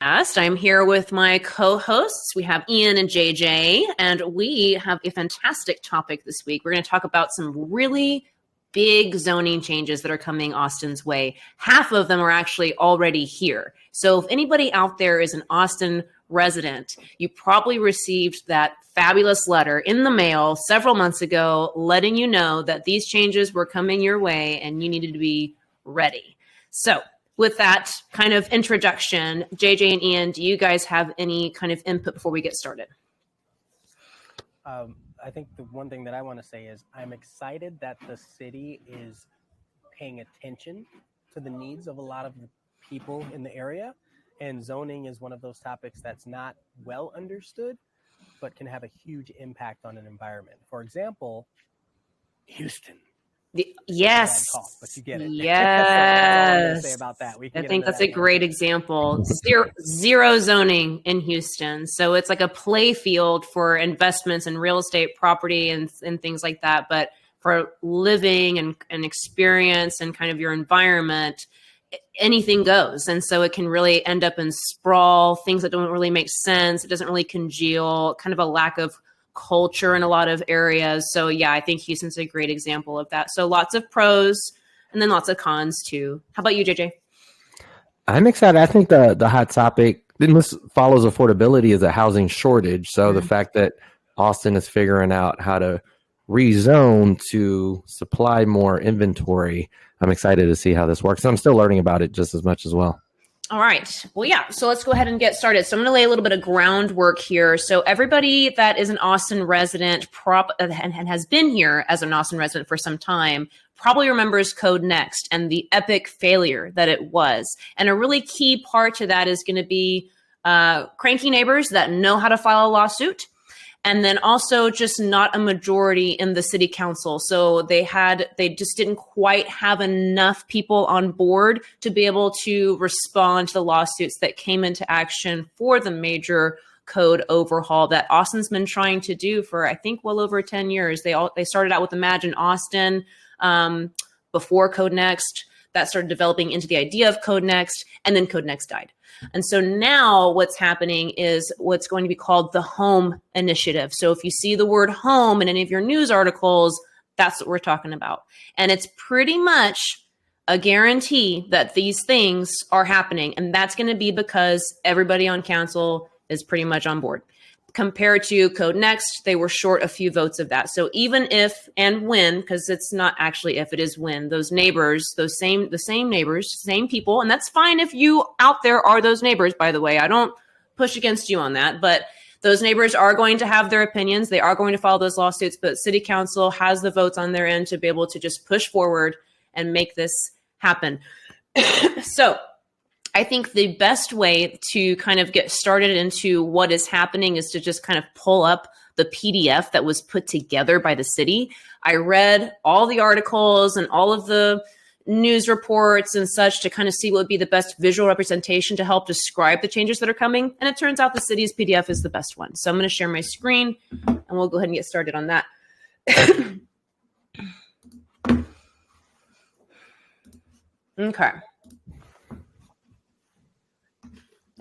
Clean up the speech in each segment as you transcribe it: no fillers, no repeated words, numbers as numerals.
I'm here with my co-hosts. We have Ian and JJ, and we have a fantastic topic this week. We're going to talk about some really big zoning changes that are coming Austin's way. Half of them are actually already here. So if anybody out there is an Austin resident, you probably received that fabulous letter in the mail several months ago letting you know that these changes were coming your way and you needed to be ready. So with that kind of introduction, JJ and Ian, do you guys have any kind of input before we get started? I think the one thing that I want to say is I'm excited that the city is paying attention to the needs of a lot of the people in the area. And zoning is one of those topics that's not well understood, but can have a huge impact on an environment. For example, Houston. Yes. Call, but you get it. Yes. That's all I'm going to say about that. I think that's a great example. Zero zoning in Houston. So it's like a play field for investments in real estate property and things like that. But for living and experience and kind of your environment, anything goes. And so it can really end up in sprawl, things that don't really make sense. It doesn't really congeal, kind of a lack of culture in a lot of areas. So yeah, I think Houston's a great example of that. So lots of pros and then lots of cons too. How about you, JJ? I'm excited. I think the hot topic, then this follows affordability, is a housing shortage. So the fact that Austin is figuring out how to rezone to supply more inventory, I'm excited to see how this works. I'm still learning about it just as much as well. All right. Well, yeah. So let's go ahead and get started. So I'm going to lay a little bit of groundwork here. So everybody that is an Austin resident and has been here as an Austin resident for some time probably remembers Code Next and the epic failure that it was. And a really key part to that is going to be cranky neighbors that know how to file a lawsuit. And then also just not a majority in the city council. So they just didn't quite have enough people on board to be able to respond to the lawsuits that came into action for the major code overhaul that Austin's been trying to do for, I think, well over 10 years. They started out with Imagine Austin before Code Next. That started developing into the idea of Code Next, and then Code Next died. And so now what's happening is what's going to be called the Home Initiative. So if you see the word home in any of your news articles, that's what we're talking about. And it's pretty much a guarantee that these things are happening. And that's going to be because everybody on council is pretty much on board. Compared to Code Next, they were short a few votes of that. So even if and when, because it's not actually if, it is when, those neighbors, the same neighbors, same people, and that's fine if you out there are those neighbors, by the way. I don't push against you on that, but those neighbors are going to have their opinions. They are going to file those lawsuits, but city council has the votes on their end to be able to just push forward and make this happen. So I think the best way to kind of get started into what is happening is to just kind of pull up the PDF that was put together by the city. I read all the articles and all of the news reports and such to kind of see what would be the best visual representation to help describe the changes that are coming. And it turns out the city's PDF is the best one. So I'm going to share my screen and we'll go ahead and get started on that. Okay.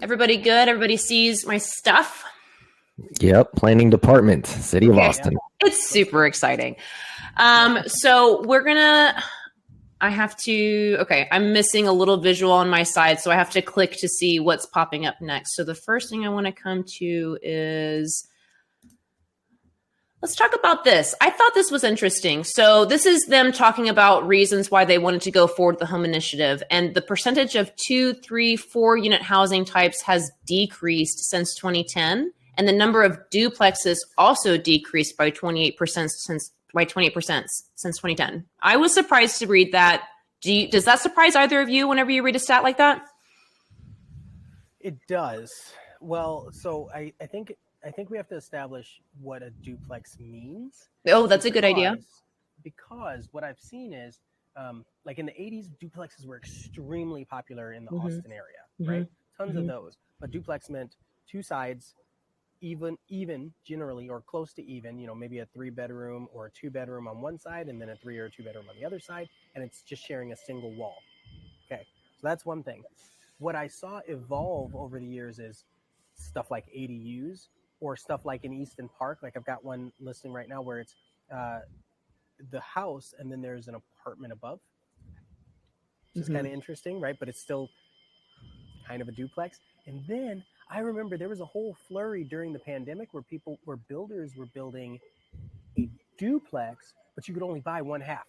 Everybody good? Everybody sees my stuff? Yep. Planning department, City of Austin. It's super exciting. So I'm missing a little visual on my side, so I have to click to see what's popping up next. So the first thing I want to come to is, let's talk about this. I thought this was interesting. So this is them talking about reasons why they wanted to go forward with the home initiative. And the percentage of 2, 3, 4 unit housing types has decreased since 2010. And the number of duplexes also decreased by 28% since 2010. I was surprised to read that. Does that surprise either of you whenever you read a stat like that? It does. Well, so I think we have to establish what a duplex means. Oh, that's a good idea. Because what I've seen is, like in the 80s, duplexes were extremely popular in the Austin area, right? Tons of those. But duplex meant two sides, even generally, or close to even, maybe a 3-bedroom or a 2-bedroom on one side and then a 3 or 2-bedroom on the other side. And it's just sharing a single wall. Okay. So that's one thing. what I saw evolve over the years is stuff like ADUs or stuff like in Easton Park. Like I've got one listing right now where it's the house and then there's an apartment above. It's kind of interesting, right? But it's still kind of a duplex. And then I remember there was a whole flurry during the pandemic where builders were building a duplex, but you could only buy one half.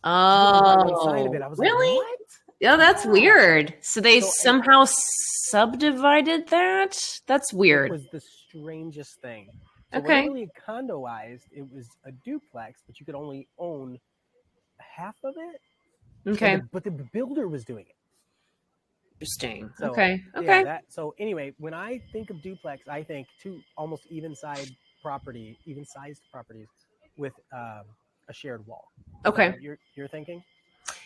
Oh, side of it. I was really? like, what? Yeah, that's weird. So they somehow subdivided that? That's weird. It was the strangest thing. So Okay. It really condoized. It was a duplex, but you could only own half of it. Okay. But the builder was doing it. Interesting. So, Okay. Yeah, so anyway, when I think of duplex, I think two almost even-sized properties with a shared wall. Okay. You're thinking?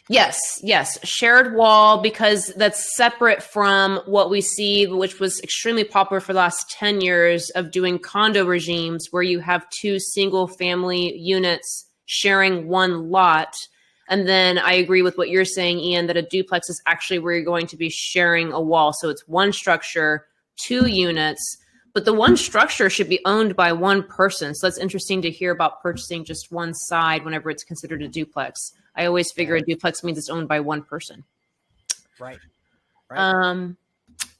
Yes. Shared wall, because that's separate from what we see, which was extremely popular for the last 10 years of doing condo regimes where you have two single family units sharing one lot. And then I agree with what you're saying, Ian, that a duplex is actually where you're going to be sharing a wall. So it's one structure, two units, but the one structure should be owned by one person. So that's interesting to hear about purchasing just one side whenever it's considered a duplex. I always figure a duplex means it's owned by one person. Right.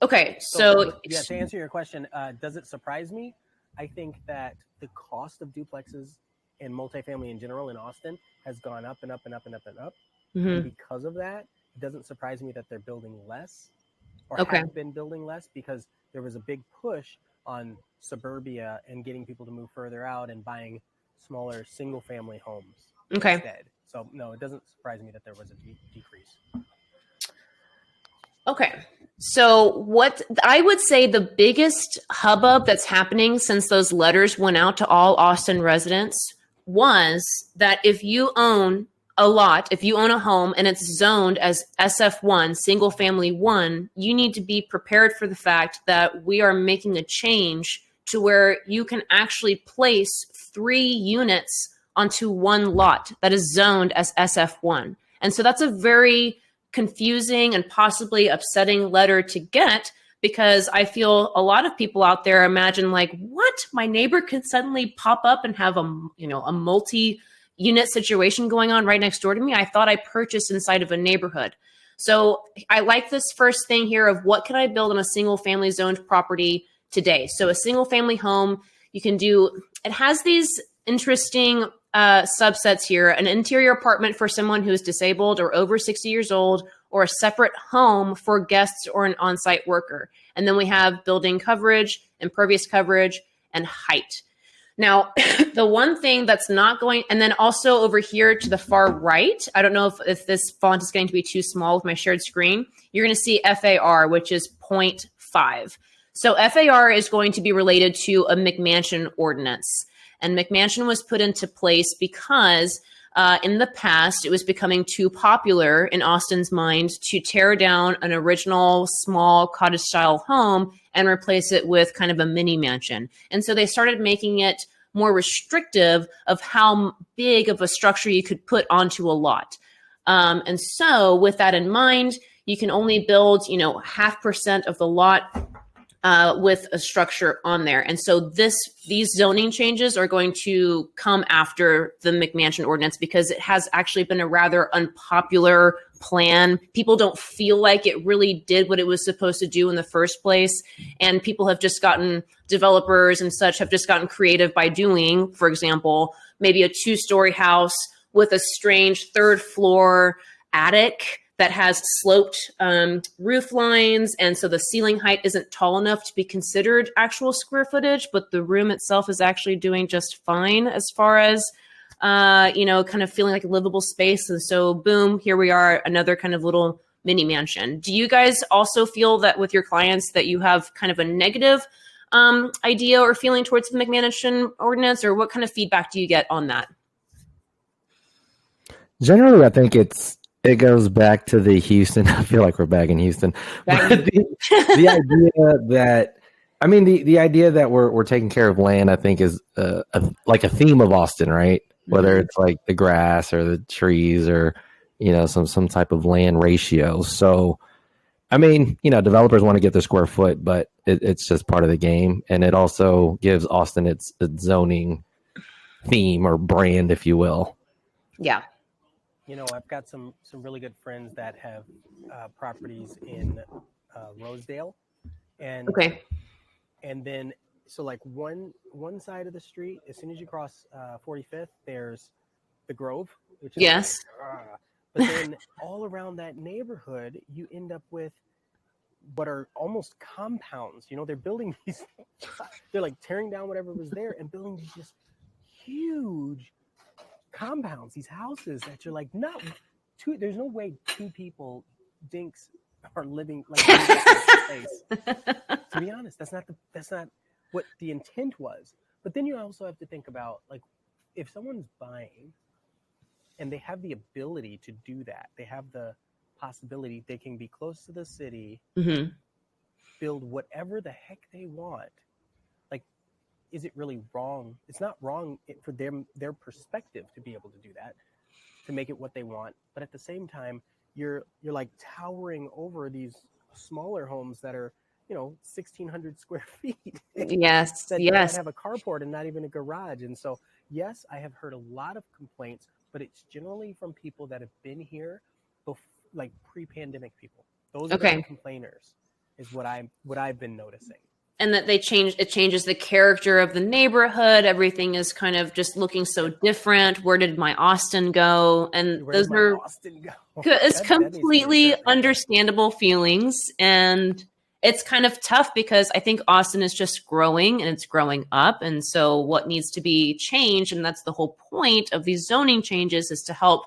Okay. So to answer your question, does it surprise me? I think that the cost of duplexes and multifamily in general in Austin has gone up and up and up and up and up. Mm-hmm. And because of that, it doesn't surprise me that they're building less or have been building less, because there was a big push on suburbia and getting people to move further out and buying smaller single family homes instead. So no, it doesn't surprise me that there was a decrease. Okay. So what I would say the biggest hubbub that's happening since those letters went out to all Austin residents was that if you own a lot, if you own a home and it's zoned as SF1, single family 1, you need to be prepared for the fact that we are making a change to where you can actually place 3 units onto one lot that is zoned as SF1. And so that's a very confusing and possibly upsetting letter to get, because I feel a lot of people out there imagine like, what? My neighbor could suddenly pop up and have a multi-unit situation going on right next door to me. I thought I purchased inside of a neighborhood. So I like this first thing here of what can I build on a single family zoned property today? So a single family home, you can do, it has these interesting subsets here: an interior apartment for someone who is disabled or over 60 years old, or a separate home for guests or an on-site worker. And then we have building coverage, impervious coverage, and height. Now, the one thing that's not going, and then also over here to the far right, I don't know if this font is going to be too small with my shared screen, you're going to see FAR, which is 0.5. So FAR is going to be related to a McMansion ordinance. And McMansion was put into place because in the past, it was becoming too popular in Austin's mind to tear down an original small cottage-style home and replace it with kind of a mini mansion. And so they started making it more restrictive of how big of a structure you could put onto a lot. And so with that in mind, you can only build, 0.5% of the lot with a structure on there. And so these zoning changes are going to come after the McMansion ordinance, because it has actually been a rather unpopular plan. People don't feel like it really did what it was supposed to do in the first place. And people have just developers and such have just gotten creative by doing, for example, maybe a 2-story house with a strange 3rd floor attic that has sloped roof lines. And so the ceiling height isn't tall enough to be considered actual square footage, but the room itself is actually doing just fine as far as, kind of feeling like a livable space. And so boom, here we are, another kind of little mini mansion. Do you guys also feel that with your clients that you have kind of a negative idea or feeling towards the McMansion ordinance, or what kind of feedback do you get on that? Generally, I think it goes back to the Houston. I feel like we're back in Houston. But the idea that, the idea that we're taking care of land, I think, is like a theme of Austin, right? Whether it's like the grass or the trees or some type of land ratio. So I mean, developers want to get their square foot, but it's just part of the game, and it also gives Austin its zoning theme or brand, if you will. Yeah. I've got some really good friends that have properties in Rosedale, and Okay. and then so like one side of the street, as soon as you cross 45th, there's the Grove, which is Yes. but then all around that neighborhood, you end up with what are almost compounds. They're building these, they're like tearing down whatever was there and building these just huge compounds, these houses that you're like, there's no way two people dinks are living like in that space. To be honest, that's not what the intent was. But then you also have to think about, like, if someone's buying and they have the ability to do that, they have the possibility, they can be close to the city, Mm-hmm. build whatever the heck they want. Like, is it really wrong? It's not wrong for their perspective to be able to do that, to make it what they want. But at the same time, you're like towering over these smaller homes that are 1,600 square feet. Yes. that Yes. have a carport and not even a garage. And so, yes, I have heard a lot of complaints, but it's generally from people that have been here, like pre-pandemic people. Those are the complainers, is what I've been noticing. And that it changes the character of the neighborhood. Everything is kind of just looking so different. Where did my Austin go? And those are it's completely understandable feelings. And it's kind of tough because I think Austin is just growing and it's growing up. And so what needs to be changed, and that's the whole point of these zoning changes, is to help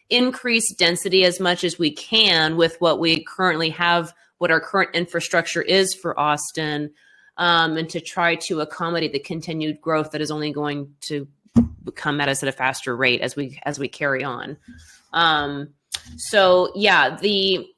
increase density as much as we can with what we currently have, what our current infrastructure is for Austin, and to try to accommodate the continued growth that is only going to come at us at a faster rate as we carry on. So yeah, the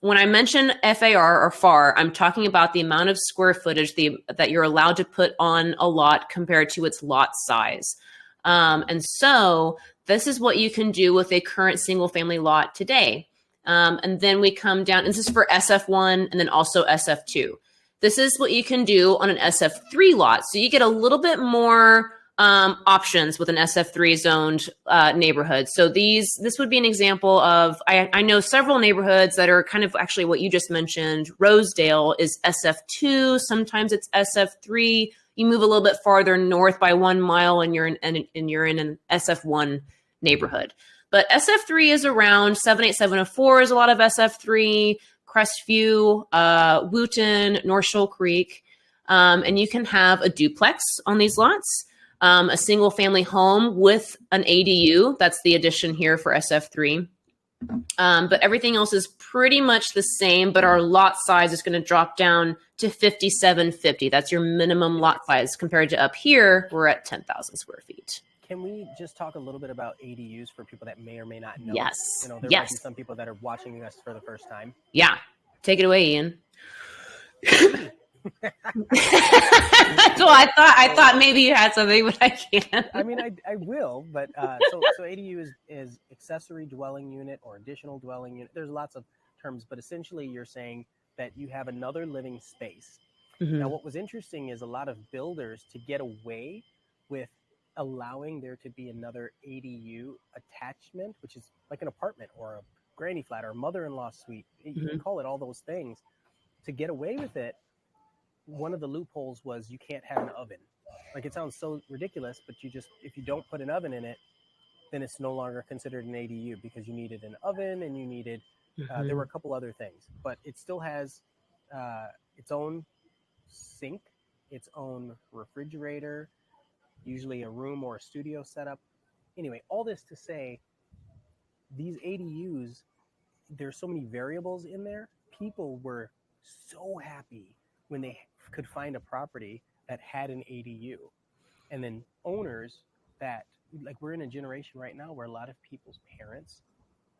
when I mention FAR or FAR, I'm talking about the amount of square footage that you're allowed to put on a lot compared to its lot size. And so this is what you can do with a current single family lot today. And then we come down, and this is for SF1 and then also SF2. This is what you can do on an SF3 lot. So you get a little bit more options with an SF3 zoned neighborhood. So this would be an example of, I know several neighborhoods that are kind of actually what you just mentioned. Rosedale is SF2. Sometimes it's SF3. You move a little bit farther north by 1 mile and you're in an SF1 neighborhood. But SF3 is around 78704 is a lot of SF3, Crestview, Wooten, North Shoal Creek. And you can have a duplex on these lots, a single family home with an ADU. That's the addition here for SF3. But everything else is pretty much the same, but our lot size is going to drop down to 5,750. That's your minimum lot size compared to up here, we're at 10,000 square feet. Can we just talk a little bit about ADUs for people that may or may not know? Yes. There might be some people that are watching us for the first time. Yeah. Take it away, Ian. So I thought maybe you had something, but I can't. I mean, I will, but so ADU is accessory dwelling unit or additional dwelling unit. There's lots of terms, but essentially you're saying that you have another living space. Mm-hmm. Now, what was interesting is a lot of builders, to get away with allowing there to be another ADU attachment, which is like an apartment or a granny flat or a mother-in-law suite. You can call it all those things. To get away with it, one of the loopholes was you can't have an oven. Like, it sounds so ridiculous, but if you don't put an oven in it, then it's no longer considered an ADU because you needed an oven and you needed, there were a couple other things, but it still has its own sink, its own refrigerator, usually a room or a studio setup. Anyway, all this to say, these ADUs, there's so many variables in there. People were so happy when they could find a property that had an ADU. And then owners that, like, we're in a generation right now where a lot of people's parents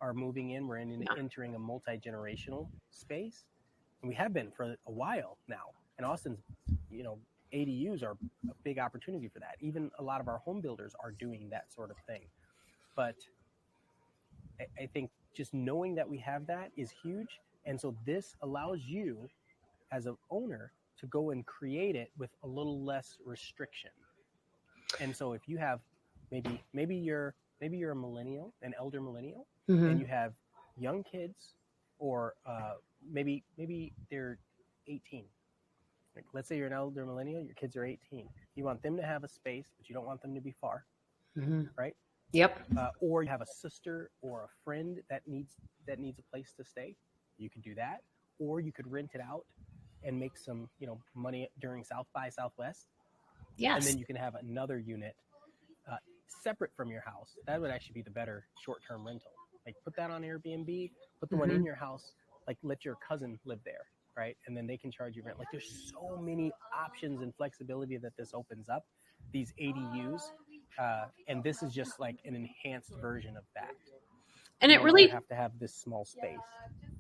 are moving in. We're entering a multi-generational space. And we have been for a while now. And Austin's, ADUs are a big opportunity for that. Even a lot of our home builders are doing that sort of thing. But I think just knowing that we have that is huge. And so this allows you as an owner to go and create it with a little less restriction. And so if you have maybe you're a millennial, an elder millennial, and you have young kids, or maybe they're 18. Like, let's say you're an elder millennial, your kids are 18. You want them to have a space, but you don't want them to be far, right? Yep. Or you have a sister or a friend that needs a place to stay. You could do that, or you could rent it out and make some money during South by Southwest. Yes. And then you can have another unit separate from your house. That would actually be the better short-term rental. Like, put that on Airbnb, put the one in your house, like let your cousin live there, right? And then they can charge you rent. Like, there's so many options and flexibility that this opens up, these ADUs. And this is just like an enhanced version of that. And you it really have to have this small space.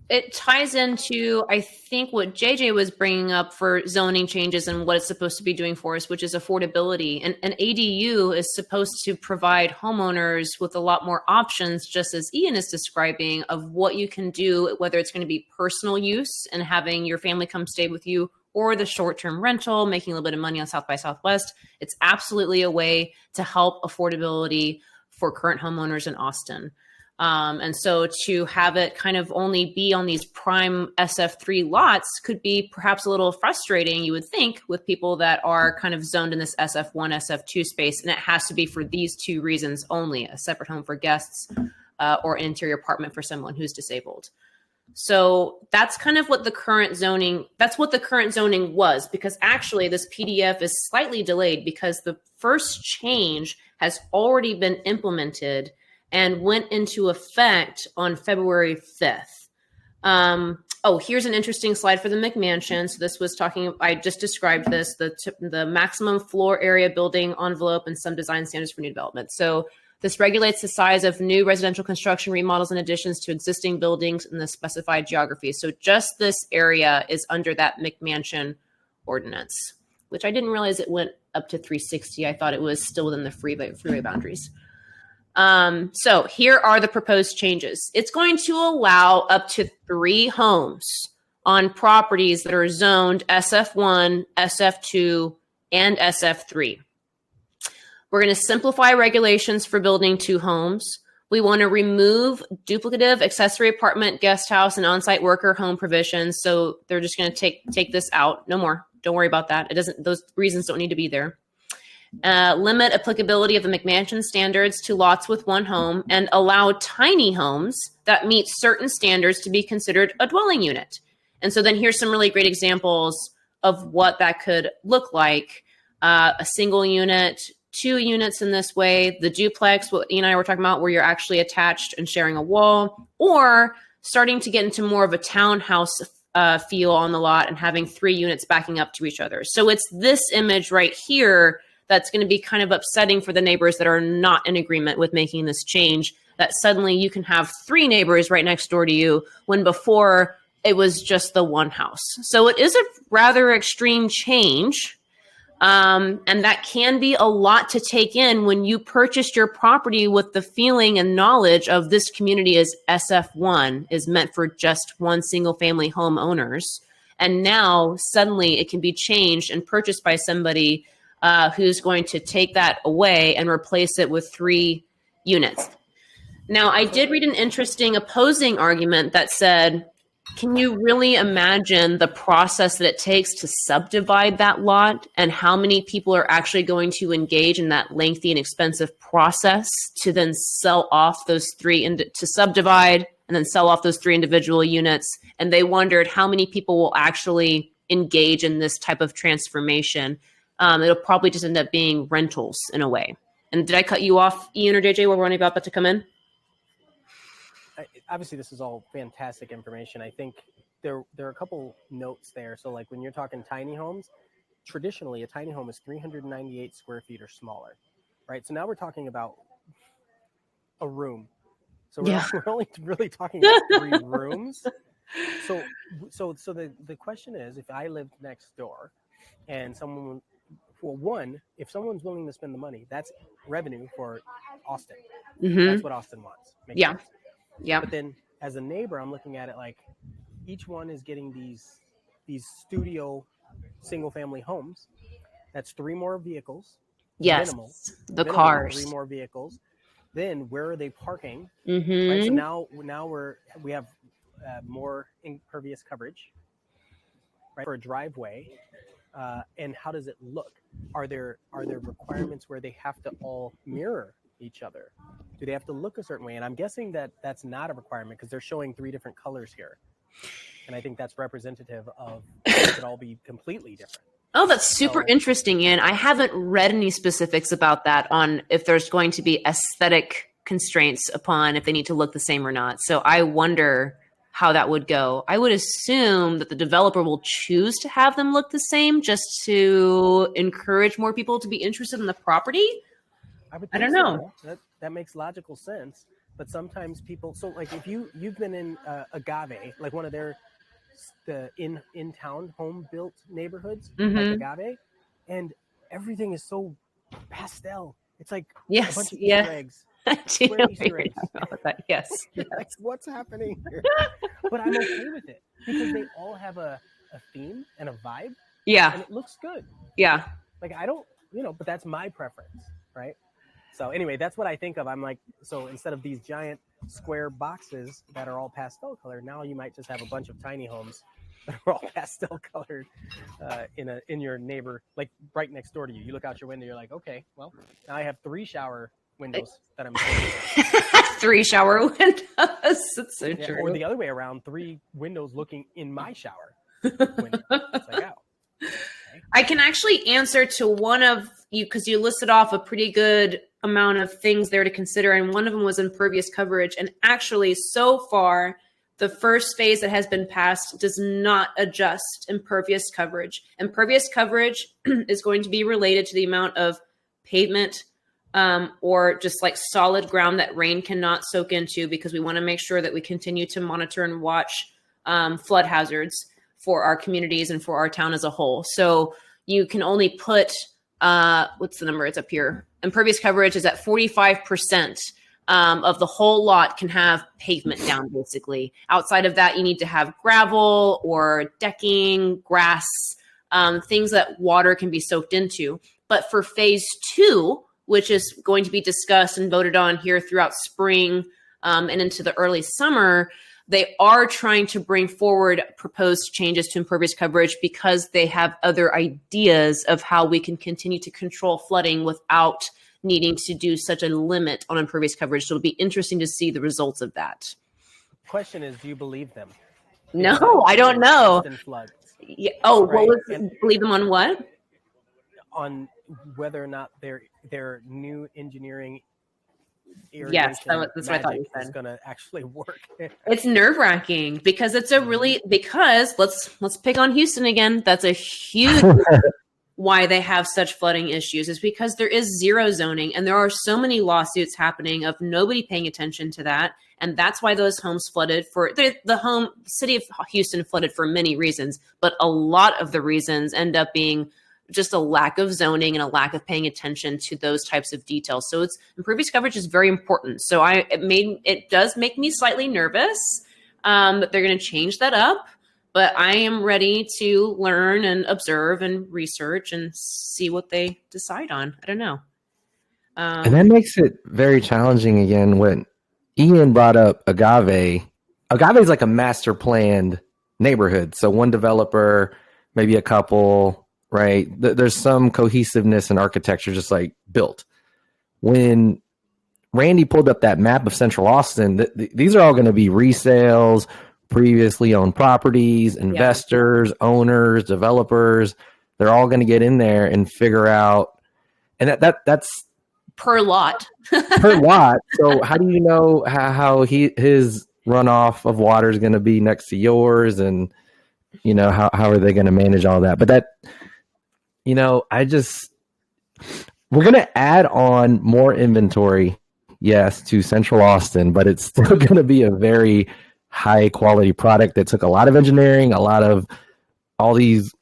It ties into, I think, what JJ was bringing up for zoning changes and what it's supposed to be doing for us, which is affordability. And an ADU is supposed to provide homeowners with a lot more options, just as Ian is describing, of what you can do, whether it's going to be personal use and having your family come stay with you, or the short-term rental, making a little bit of money on South by Southwest. It's absolutely a way to help affordability for current homeowners in Austin. And so to have it kind of only be on these prime SF3 lots could be perhaps a little frustrating, you would think, with people that are kind of zoned in this SF1, SF2 space. And it has to be for these two reasons only: a separate home for guests or an interior apartment for someone who's disabled. So that's kind of what the current zoning was, because actually this PDF is slightly delayed because the first change has already been implemented and went into effect on February 5th. Here's an interesting slide for the McMansion. So this was I just described this, the maximum floor area building envelope and some design standards for new development. So this regulates the size of new residential construction, remodels, and additions to existing buildings in the specified geography. So just this area is under that McMansion ordinance, which I didn't realize it went up to 360. I thought it was still within the freeway boundaries. So here are the proposed changes. It's going to allow up to 3 homes on properties that are zoned SF1, SF2, and SF3. We're going to simplify regulations for building 2 homes. We want to remove duplicative accessory apartment, guest house, and on-site worker home provisions. So they're just going to take this out. No more. Don't worry about that. Those reasons don't need to be there. Limit applicability of the McMansion standards to lots with 1 home, and allow tiny homes that meet certain standards to be considered a dwelling unit. And so then here's some really great examples of what that could look like. A single unit, 2 units in this way, the duplex, what Ian and I were talking about, where you're actually attached and sharing a wall, or starting to get into more of a townhouse feel on the lot and having 3 units backing up to each other. So it's this image right here that's going to be kind of upsetting for the neighbors that are not in agreement with making this change, that suddenly you can have 3 neighbors right next door to you when before it was just the 1 house. So it is a rather extreme change. And that can be a lot to take in when you purchased your property with the feeling and knowledge of this community as SF1 is meant for just 1 single family homeowners. And now suddenly it can be changed and purchased by somebody who's going to take that away and replace it with 3 units. Now, I did read an interesting opposing argument that said, can you really imagine the process that it takes to subdivide that lot, and how many people are actually going to engage in that lengthy and expensive process to then sell off those 3 to subdivide and then sell off those 3 individual units? And they wondered how many people will actually engage in this type of transformation. It'll probably just end up being rentals in a way. And did I cut you off, Ian or JJ, while we're only about to come in? Obviously, this is all fantastic information. I think there are a couple notes there. So like when you're talking tiny homes, traditionally a tiny home is 398 square feet or smaller, right? So now we're talking about a room. So we're only really talking about 3 rooms. So the question is, if I lived next door and someone, if someone's willing to spend the money, that's revenue for Austin. Mm-hmm. That's what Austin wants. Makes sense. Yeah. But then as a neighbor, I'm looking at it like, each one is getting these studio single family homes. That's 3 more vehicles. Yes, the cars. 3 more vehicles. Then where are they parking? Mm-hmm. Right. So now we have more impervious coverage, right, for a driveway. And how does it look? Are there requirements where they have to all mirror each other? Do they have to look a certain way? And I'm guessing that that's not a requirement because they're showing 3 different colors here. And I think that's representative of it could all be completely different. Oh, that's super interesting, Ian. I haven't read any specifics about that on if there's going to be aesthetic constraints upon if they need to look the same or not. So I wonder how that would go. I would assume that the developer will choose to have them look the same just to encourage more people to be interested in the property. I don't know. That makes logical sense. But sometimes people, so like if you've been in Agave, like one of their in-town home built neighborhoods, like Agave, and everything is so pastel. It's like a bunch of Easter eggs. Square Easter eggs. Yes. Like, what's happening here? But I'm okay with it because they all have a theme and a vibe. Yeah. And it looks good. Yeah. Like I don't, but that's my preference, right? So anyway, that's what I think of. I'm like, so instead of these giant square boxes that are all pastel colored, now you might just have a bunch of tiny homes that are all pastel colored in your neighbor, like right next door to you. You look out your window, you're like, okay, well, now I have 3 shower windows that I'm 3 shower windows. That's so true. Or the other way around, 3 windows looking in my shower window. It's like, oh. Okay. I can actually answer to one of you because you listed off a pretty good amount of things there to consider. And one of them was impervious coverage. And actually, so far, the first phase that has been passed does not adjust impervious coverage. Impervious coverage is going to be related to the amount of pavement or just like solid ground that rain cannot soak into, because we want to make sure that we continue to monitor and watch flood hazards for our communities and for our town as a whole. So you can only put, what's the number? It's up here. Impervious coverage is at 45% of the whole lot can have pavement down, basically. Outside of that, you need to have gravel or decking, grass, things that water can be soaked into. But for phase 2, which is going to be discussed and voted on here throughout spring and into the early summer, they are trying to bring forward proposed changes to impervious coverage because they have other ideas of how we can continue to control flooding without needing to do such a limit on impervious coverage. So it'll be interesting to see the results of that. Question is, do you believe them? No, I don't know. Yeah. Oh, right. Believe them on what? On whether or not their new engineering yes, that's what I thought you said. Is going to actually work. It's nerve-wracking because it's let's pick on Houston again. That's a huge why they have such flooding issues is because there is zero zoning, and there are so many lawsuits happening of nobody paying attention to that. And that's why those homes flooded the city of Houston flooded for many reasons, but a lot of the reasons end up being just a lack of zoning and a lack of paying attention to those types of details. So impervious coverage is very important. So it does make me slightly nervous that they're going to change that up, but I am ready to learn and observe and research and see what they decide on. I don't know. And that makes it very challenging again when Ian brought up Agave. Agave is like a master planned neighborhood. So one developer, maybe a couple, right? There's some cohesiveness in architecture just like built. When Randy pulled up that map of Central Austin, these are all going to be resales, previously owned properties, investors, owners, developers. They're all going to get in there and figure out, and that's per lot. Per lot. So how do you know how his runoff of water is going to be next to yours, and how are they going to manage all that? But that, we're going to add on more inventory, yes, to Central Austin, but it's still going to be a very high quality product that took a lot of engineering, a lot of all these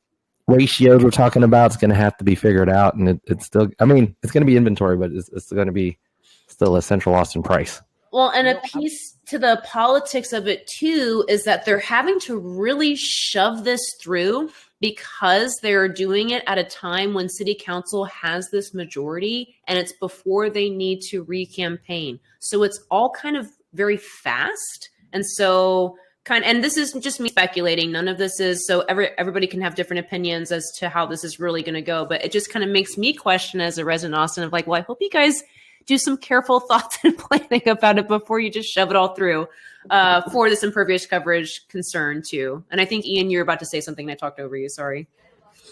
ratios we're talking about. It's going to have to be figured out, and it's still, it's going to be inventory, but it's going to be still a Central Austin price. Well, and You a know, piece to the politics of it too is that they're having to really shove this through because they're doing it at a time when city council has this majority and it's before they need to re-campaign. So it's all kind of very fast. And so and this is just me speculating. None of this is so everybody can have different opinions as to how this is really going to go. But it just kind of makes me question as a resident of Austin of like, well, I hope you guys do some careful thoughts and planning about it before you just shove it all through for this impervious coverage concern too. And I think, Ian, you're about to say something and I talked over you. Sorry.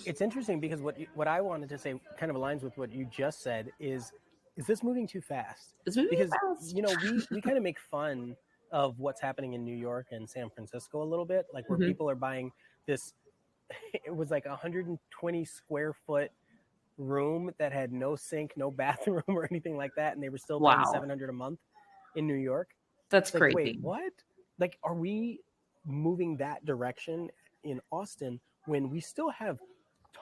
It's interesting because what I wanted to say kind of aligns with what you just said is this moving too fast? It's moving Because, fast. you know, we kind of make fun of what's happening in New York and San Francisco a little bit, like where people are buying this, it was like 120 square foot room that had no sink, no bathroom or anything like that, and they were still paying $700 a month in New York. That's like, crazy. Wait, what? Like, are we moving that direction in Austin when we still have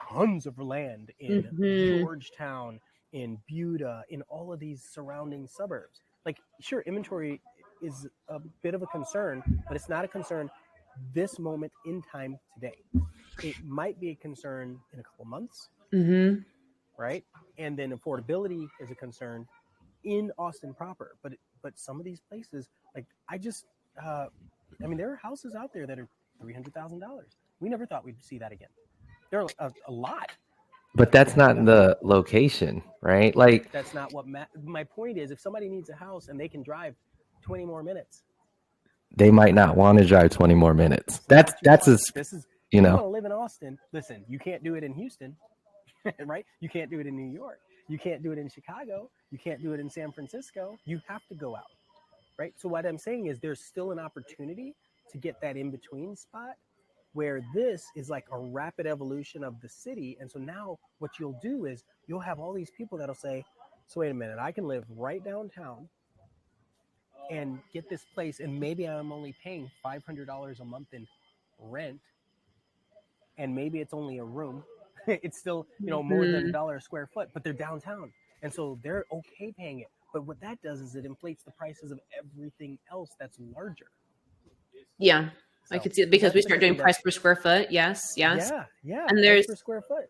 tons of land in Georgetown, in Buda, in all of these surrounding suburbs? Like, sure, inventory is a bit of a concern, but it's not a concern this moment in time today. It might be a concern in a couple months. Right? And then affordability is a concern in Austin proper. But some of these places, like I mean, there are houses out there that are $300,000. We never thought we'd see that again. There are a lot. But that's not the location, right? Like, that's not what my point is. If somebody needs a house and they can drive 20 more minutes, they might not want to drive 20 more minutes. That's you know, want to live in Austin. Listen, you can't do it in Houston. Right? You can't do it in New York. You can't do it in Chicago. You can't do it in San Francisco. You have to go out. Right? So what I'm saying is there's still an opportunity to get that in-between spot where this is like a rapid evolution of the city. And so now what you'll do is you'll have all these people that'll say, so wait a minute, I can live right downtown and get this place, and maybe I'm only paying $500 a month in rent, and maybe it's only a room. It's still, you know, more than $1 a square foot, but they're downtown. And so they're okay paying it. But what that does is it inflates the prices of everything else that's larger. Yeah. So I could see it because we start doing price per square foot. Yes. Yeah. And there's per square foot.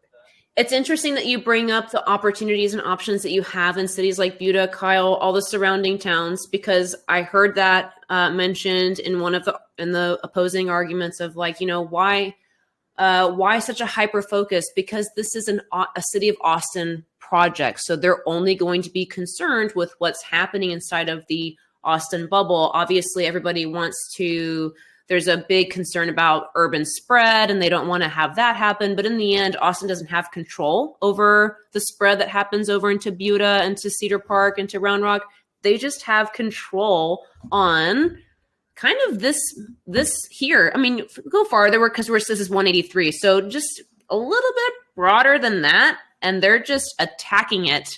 It's interesting that you bring up the opportunities and options that you have in cities like Buda, Kyle, all the surrounding towns, because I heard that mentioned in in the opposing arguments of like, you know, why such a hyper focus? Because this is a city of Austin project. So they're only going to be concerned with what's happening inside of the Austin bubble. Obviously, everybody there's a big concern about urban spread and they don't want to have that happen. But in the end, Austin doesn't have control over the spread that happens over into Buda and to Cedar Park and to Round Rock. They just have control on kind of this here. I mean, go farther because this is 183. So just a little bit broader than that. And they're just attacking it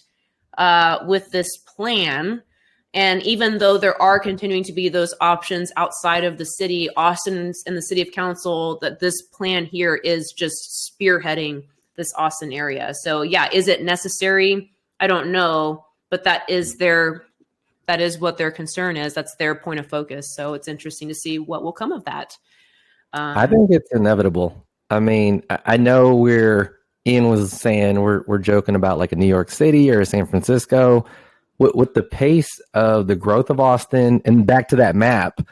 with this plan. And even though there are continuing to be those options outside of the city, Austin and the city of council, that this plan here is just spearheading this Austin area. So yeah, is it necessary? I don't know, but that is what their concern is. That's their point of focus. So it's interesting to see what will come of that. I think it's inevitable. I mean, I know Ian was saying we're joking about like a New York City or San Francisco. With the pace of the growth of Austin and back to that map,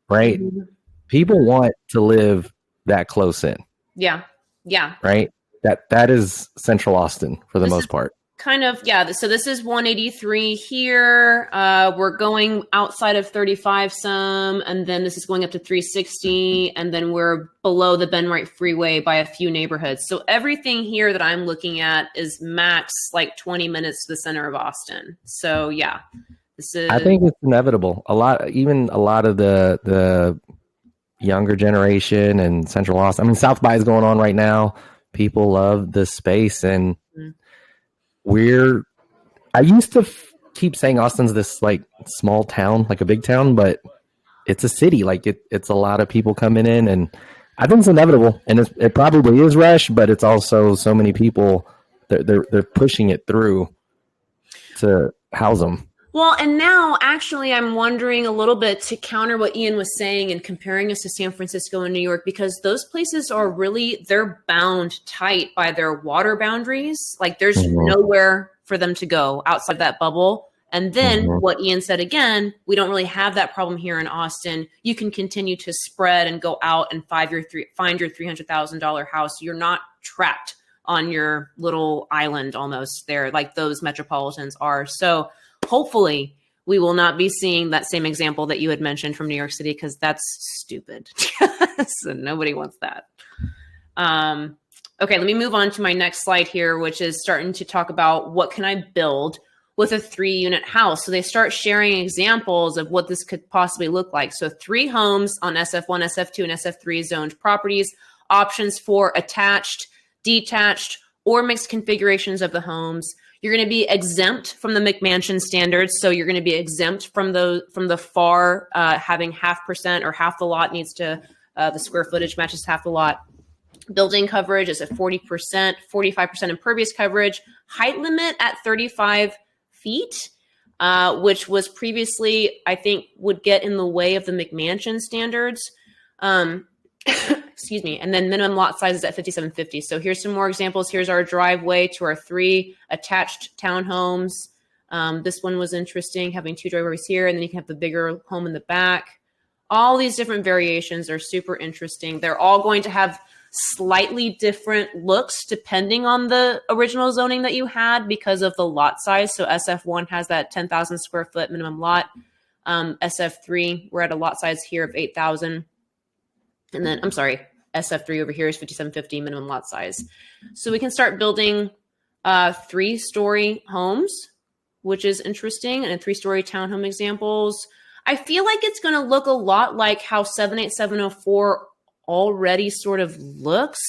right? Mm-hmm. People want to live that close in. Yeah. Right? That is Central Austin for the most part. Kind of, yeah. So this is 183 here. We're going outside of 35 some, and then this is going up to 360, and then we're below the Ben Wright Freeway by a few neighborhoods. So everything here that I'm looking at is max like 20 minutes to the center of Austin. So yeah, I think it's inevitable. A lot of the younger generation and Central Austin. I mean, South by is going on right now. People love this space, and I used to keep saying Austin's this like small town, like a big town, but it's a city. Like it's a lot of people coming in, and I think it's inevitable. And it probably is rushed, but it's also so many people they're pushing it through to house them. Well, and now actually I'm wondering a little bit to counter what Ian was saying and comparing us to San Francisco and New York, because those places are really, they're bound tight by their water boundaries. Like there's nowhere for them to go outside that bubble. And then what Ian said again, we don't really have that problem here in Austin. You can continue to spread and go out and find your $300,000 house. You're not trapped on your little island almost there, like those metropolitans are. So hopefully we will not be seeing that same example that you had mentioned from New York City, because that's stupid. So nobody wants that. Okay, let me move on to my next slide here, which is starting to talk about what can I build with a 3-unit house. So they start sharing examples of what this could possibly look like. So 3 homes on SF1, SF2, and SF3 zoned properties, options for attached, detached, or mixed configurations of the homes. You're going to be exempt from the McMansion standards. So you're going to be exempt from the FAR, having 0.5% or half the lot needs to, the square footage matches half the lot. Building coverage is at 40%, 45% impervious coverage, height limit at 35 feet, which was previously, I think, would get in the way of the McMansion standards. Excuse me. And then minimum lot size is at 5,750. So here's some more examples. Here's our driveway to our 3 attached townhomes. This one was interesting, having 2 driveways here, and then you can have the bigger home in the back. All these different variations are super interesting. They're all going to have slightly different looks depending on the original zoning that you had because of the lot size. So SF1 has that 10,000 square foot minimum lot. SF3, we're at a lot size here of 8,000. And then, I'm sorry, SF3 over here is 5,750 minimum lot size. So we can start building 3-story homes, which is interesting, and 3-story townhome examples. I feel like it's going to look a lot like how 78704 already sort of looks.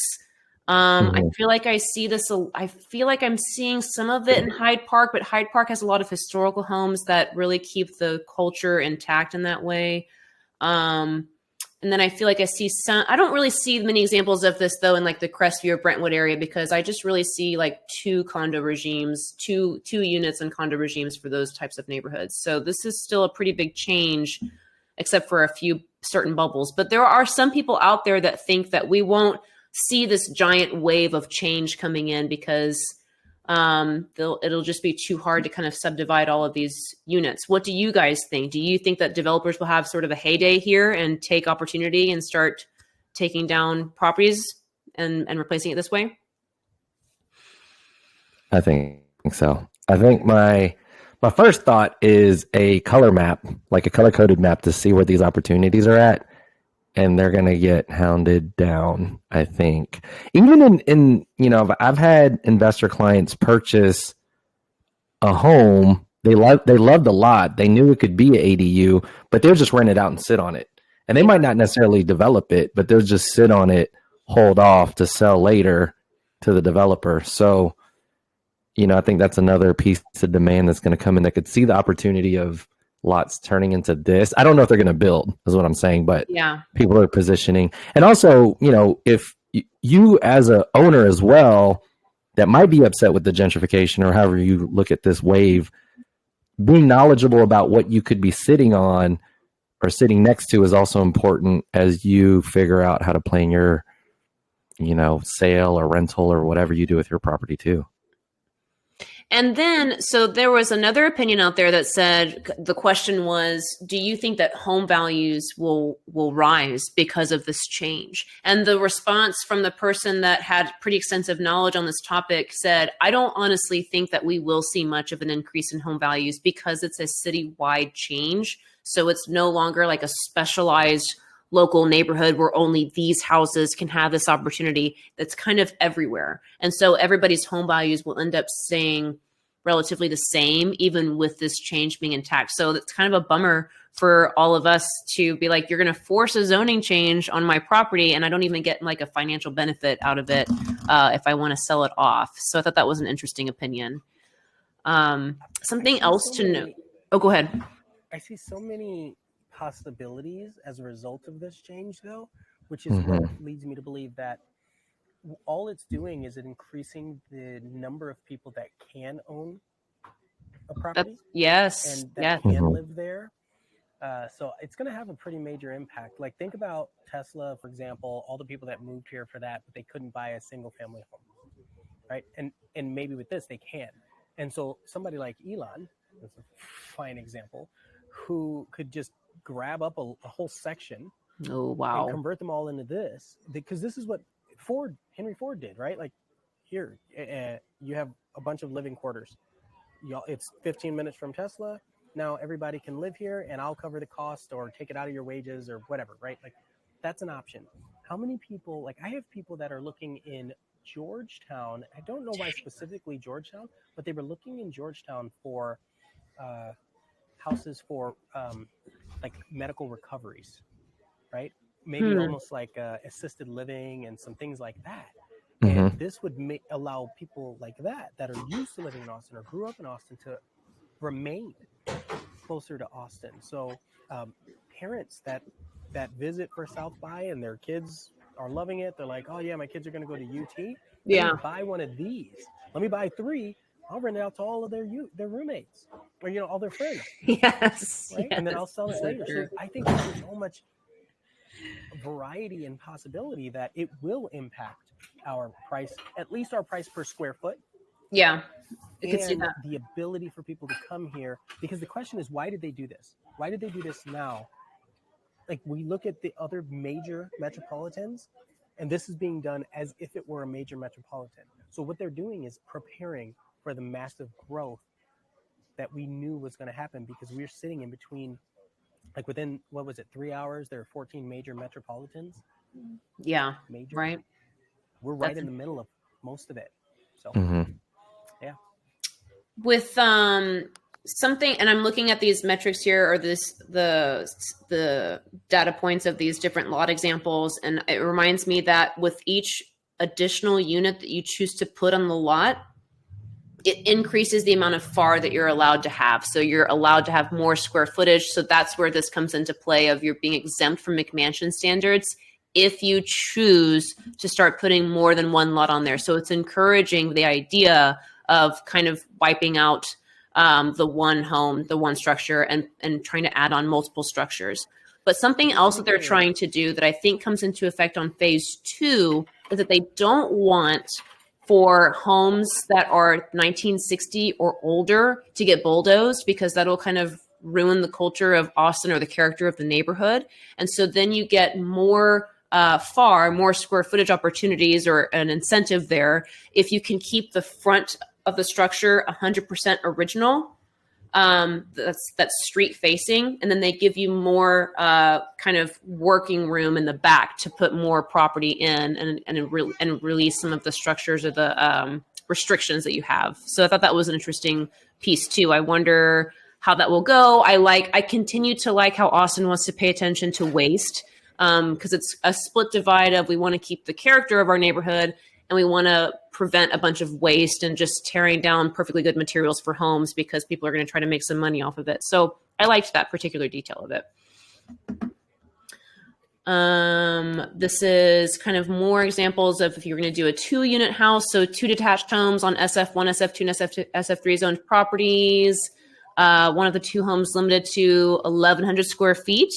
I feel like I see this. I feel like I'm seeing some of it in Hyde Park, but Hyde Park has a lot of historical homes that really keep the culture intact in that way. And then I feel like I see some, I don't really see many examples of this though in like the Crestview or Brentwood area, because I just really see like 2 condo regimes, two units and condo regimes for those types of neighborhoods. So this is still a pretty big change, except for a few certain bubbles. But there are some people out there that think that we won't see this giant wave of change coming in because it'll just be too hard to kind of subdivide all of these units. What do you guys think? Do you think that developers will have sort of a heyday here and take opportunity and start taking down properties and replacing it this way? I think so. I think my first thought is a color map, like a color-coded map to see where these opportunities are at. And they're going to get hounded down, I think. Even in I've had investor clients purchase a home. They loved a lot. They knew it could be an ADU, but they'll just rent it out and sit on it. And they might not necessarily develop it, but they'll just sit on it, hold off to sell later to the developer. So, I think that's another piece of demand that's going to come in that could see the opportunity of lots turning into this. I don't know if they're going to build, is what I'm saying, but yeah, people are positioning. And also, if you as a owner as well, that might be upset with the gentrification or however you look at this wave, being knowledgeable about what you could be sitting on or sitting next to is also important as you figure out how to plan your, sale or rental or whatever you do with your property too. And then, so there was another opinion out there that said, the question was, do you think that home values will rise because of this change? And the response from the person that had pretty extensive knowledge on this topic said, I don't honestly think that we will see much of an increase in home values because it's a citywide change. So it's no longer like a specialized local neighborhood where only these houses can have this opportunity. That's kind of everywhere. And so everybody's home values will end up staying relatively the same, even with this change being intact. So it's kind of a bummer for all of us to be like, you're going to force a zoning change on my property, and I don't even get like a financial benefit out of it if I want to sell it off. So I thought that was an interesting opinion. Something else to know. Oh, go ahead. I see so many possibilities as a result of this change, though, which is what leads me to believe that all it's doing is increasing the number of people that can own a property, yes, and that yeah. can live there. So it's going to have a pretty major impact. Like think about Tesla, for example, all the people that moved here for that, but they couldn't buy a single family home, right? And maybe with this they can. And so somebody like Elon, that's a fine example, who could just grab up a whole section Oh, wow. and convert them all into this, because this is what Henry Ford did, right? Like here, you have a bunch of living quarters. It's 15 minutes from Tesla. Now everybody can live here and I'll cover the cost or take it out of your wages or whatever, right? Like that's an option. How many people, like I have people that are looking in Georgetown. I don't know why specifically Georgetown, but they were looking in Georgetown for houses for like medical recoveries, right? Maybe almost like assisted living and some things like that. And this would allow people like that are used to living in Austin or grew up in Austin to remain closer to Austin. So parents that visit for South by and their kids are loving it. They're like, oh yeah, my kids are going to go to UT. Let me buy one of these. Let me buy 3. I'll rent it out to all of their roommates or, all their friends. Yes. Right. Yes. And then I'll sell it later. So I think there's so much variety and possibility that it will impact our price, at least our price per square foot. Yeah. I and could see that. The ability for people to come here, because the question is, why did they do this? Why did they do this now? Like we look at the other major metropolitans, and this is being done as if it were a major metropolitan. So what they're doing is preparing for the massive growth that we knew was going to happen, because we're sitting in between, like within, 3 hours, there are 14 major metropolitans. Yeah. Major. Right. We're right in the middle of most of it. So, yeah. With something, and I'm looking at these metrics here, or the data points of these different lot examples, and it reminds me that with each additional unit that you choose to put on the lot, it increases the amount of FAR that you're allowed to have. So you're allowed to have more square footage. So that's where this comes into play of you're being exempt from McMansion standards if you choose to start putting more than one lot on there. So it's encouraging the idea of kind of wiping out the one home, the one structure, and trying to add on multiple structures. But something else that they're trying to do that I think comes into effect on phase 2 is that they don't want for homes that are 1960 or older to get bulldozed, because that'll kind of ruin the culture of Austin or the character of the neighborhood. And so then you get more more square footage opportunities or an incentive there if you can keep the front of the structure 100% original. That's street facing, and then they give you more kind of working room in the back to put more property in and release some of the structures or the restrictions that you have. So I thought that was an interesting piece too. I wonder how that will go. I continue to like how Austin wants to pay attention to waste, because it's a split divide of we want to keep the character of our neighborhood and we want to prevent a bunch of waste and just tearing down perfectly good materials for homes because people are going to try to make some money off of it. So I liked that particular detail of it. This is kind of more examples of if you're going to do a 2-unit house. So 2 detached homes on SF1, SF2, and SF3 zoned properties. One of the 2 homes limited to 1,100 square feet,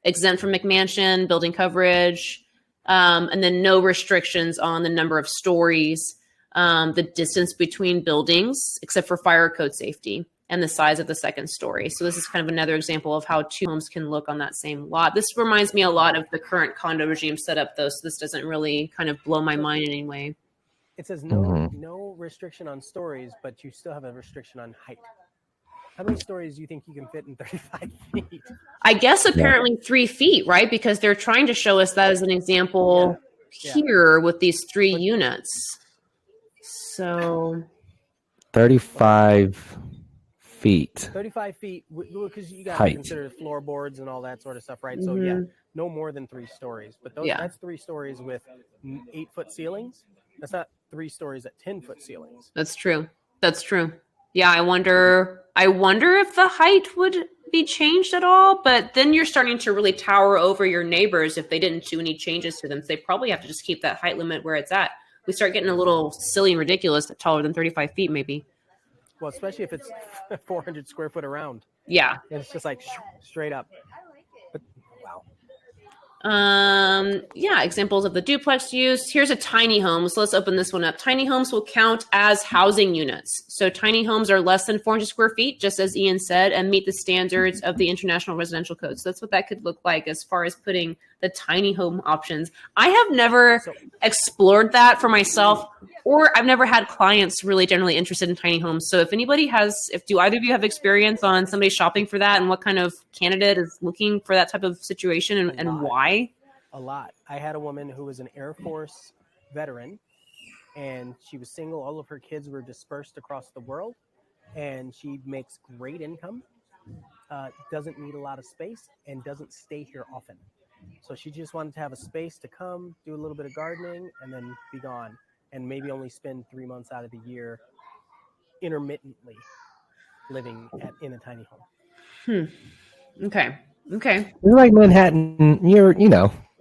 exempt from McMansion, building coverage. And then no restrictions on the number of stories, the distance between buildings, except for fire code safety, and the size of the second story. So this is kind of another example of how 2 homes can look on that same lot. This reminds me a lot of the current condo regime setup, though, so this doesn't really kind of blow my mind in any way. It says no restriction on stories, but you still have a restriction on height. How many stories do you think you can fit in 35 feet? I guess apparently 3 feet, right? Because they're trying to show us that as an example here with these 3 units. So 35 feet. 35 feet, because you got to consider floorboards and all that sort of stuff, right? So no more than 3 stories. But that's 3 stories with 8-foot ceilings. That's not 3 stories at 10-foot ceilings. That's true. That's true. Yeah, I wonder if the height would be changed at all, but then you're starting to really tower over your neighbors if they didn't do any changes to them. So they probably have to just keep that height limit where it's at. We start getting a little silly and ridiculous, taller than 35 feet maybe. Well, especially if it's 400 square foot around. Yeah. And it's just like straight up. But wow. Yeah, examples of the duplex use. Here's a tiny home. So let's open this one up. Tiny homes will count as housing units. So tiny homes are less than 400 square feet, just as Ian said, and meet the standards of the International Residential Code. So that's what that could look like as far as putting the tiny home options. I have never explored that for myself, or I've never had clients really generally interested in tiny homes. So if anybody has, do either of you have experience on somebody shopping for that and what kind of candidate is looking for that type of situation and why? A lot. I had a woman who was an Air Force veteran, and she was single. All of her kids were dispersed across the world, and she makes great income, doesn't need a lot of space, and doesn't stay here often. So she just wanted to have a space to come, do a little bit of gardening, and then be gone, and maybe only spend 3 months out of the year intermittently living in a tiny home. Okay. It's like Manhattan.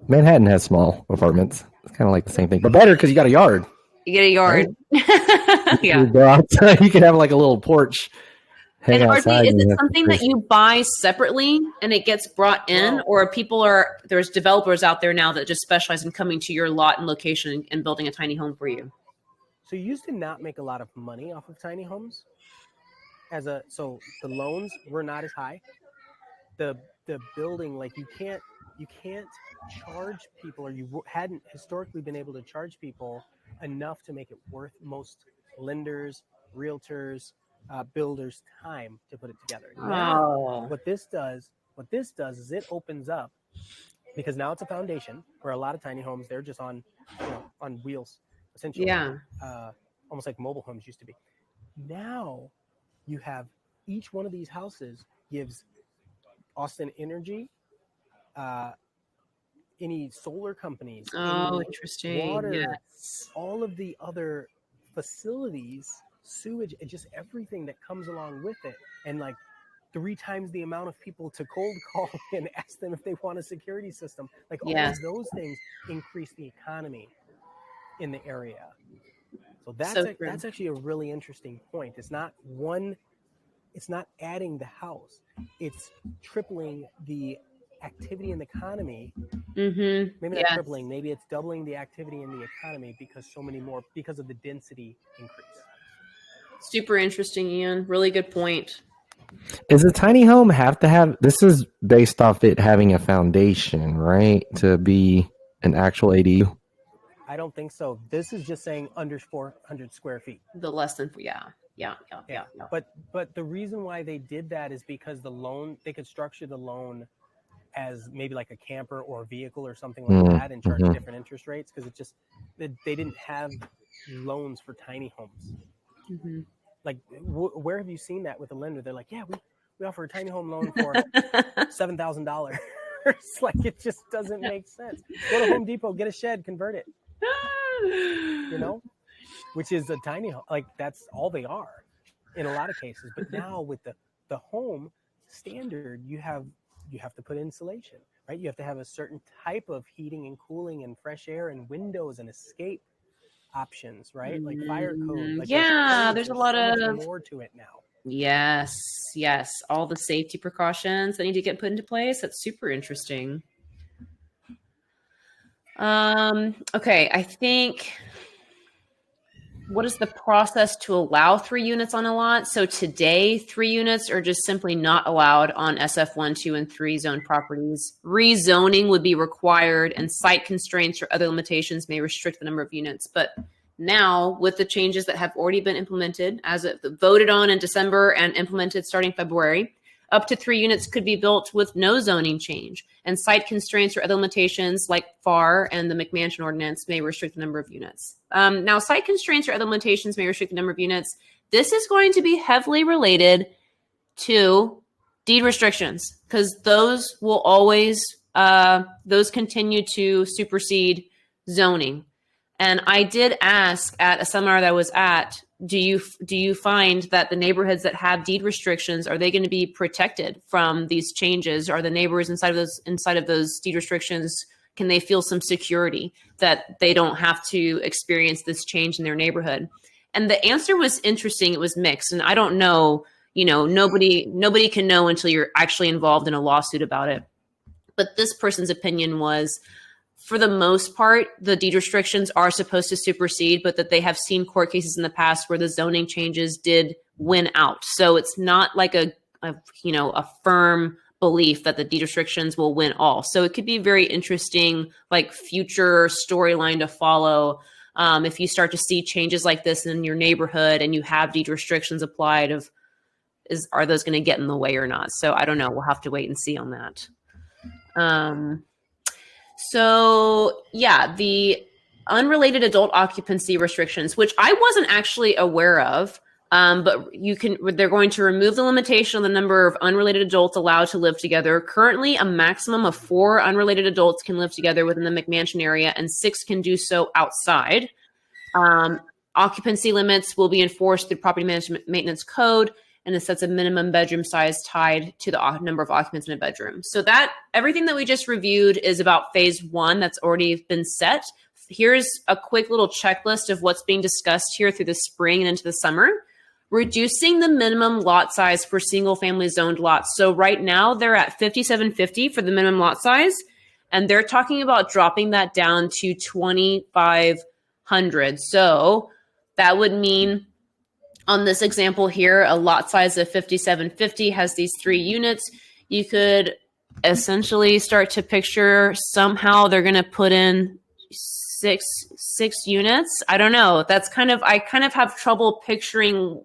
Manhattan has small apartments. It's kind of like the same thing, but better because you got a yard. You get a yard. Right? Yeah. You go outside, you can have like a little porch. And RT, is it something that you buy separately and it gets brought in, or there's developers out there now that just specialize in coming to your lot and location and building a tiny home for you? So you used to not make a lot of money off of tiny homes. So the loans were not as high. The building, like you can't charge people, or you hadn't historically been able to charge people enough to make it worth most lenders, realtors, builders' time to put it together. Now, what this does is it opens up, because now it's a foundation where a lot of tiny homes, they're just on wheels, essentially. Yeah. Almost like mobile homes used to be. Now you have each one of these houses gives Austin Energy, any solar companies, interesting. water, yes. all of the other facilities, sewage, and just everything that comes along with it. And like 3 times the amount of people to cold call and ask them if they want a security system. Like all of those things increase the economy in the area. So that's actually a really interesting point. It's not adding the house. It's tripling the activity in the economy. Mm-hmm. Maybe not tripling. Maybe it's doubling the activity in the economy because of the density increase. Super interesting, Ian. Really good point. Is a tiny home have to have, this is based off it having a foundation, right? To be an actual ADU? I don't think so. This is just saying under 400 square feet. The less than, yeah. But the reason why they did that is because they could structure the loan as maybe like a camper or a vehicle or something like that, and charge different interest rates, because they didn't have loans for tiny homes. Mm-hmm. Like where have you seen that with a lender? They're like, yeah, we offer a tiny home loan for $7,000. Like, it just doesn't make sense. Go to Home Depot, get a shed, convert it. Which is a tiny home. Like, that's all they are in a lot of cases. But now with the home standard, you have to put insulation, right? You have to have a certain type of heating and cooling and fresh air and windows and escape options, right? Like fire code. Like there's a lot of more to it now. Yes. All the safety precautions that need to get put into place. That's super interesting. Okay, I think, what is the process to allow 3 units on a lot? So today, 3 units are just simply not allowed on SF1, 2, and 3 zone properties. Rezoning would be required, and site constraints or other limitations may restrict the number of units. But now, with the changes that have already been implemented, voted on in December and implemented starting February, up to 3 units could be built with no zoning change. And site constraints or other limitations like FAR and the McMansion ordinance may restrict the number of units. Now, site constraints or other limitations may restrict the number of units. This is going to be heavily related to deed restrictions, because those will always, those continue to supersede zoning. And I did ask at a seminar that I was at, do you find that the neighborhoods that have deed restrictions, are they going to be protected from these changes? Are the neighbors inside of those deed restrictions, can they feel some security that they don't have to experience this change in their neighborhood? And the answer was interesting. It was mixed. And I don't know, nobody can know until you're actually involved in a lawsuit about it. But this person's opinion was, for the most part, the deed restrictions are supposed to supersede, but that they have seen court cases in the past where the zoning changes did win out. So it's not like a firm belief that the deed restrictions will win all. So it could be very interesting, like future storyline to follow. If you start to see changes like this in your neighborhood and you have deed restrictions applied, are those going to get in the way or not? So I don't know. We'll have to wait and see on that. The unrelated adult occupancy restrictions, which I wasn't actually aware of. But they're going to remove the limitation on the number of unrelated adults allowed to live together. Currently, a maximum of 4 unrelated adults can live together within the McMansion area, and 6 can do so outside. Occupancy limits will be enforced through property management maintenance code, and it sets a minimum bedroom size tied to the number of occupants in a bedroom. So that everything that we just reviewed is about phase 1 that's already been set. Here's a quick little checklist of what's being discussed here through the spring and into the summer. Reducing the minimum lot size for single family zoned lots. So right now they're at 5,750 for the minimum lot size, and they're talking about dropping that down to 2,500. So that would mean on this example here, a lot size of 5,750 has these 3 units. You could essentially start to picture somehow they're going to put in six units. I don't know. I kind of have trouble picturing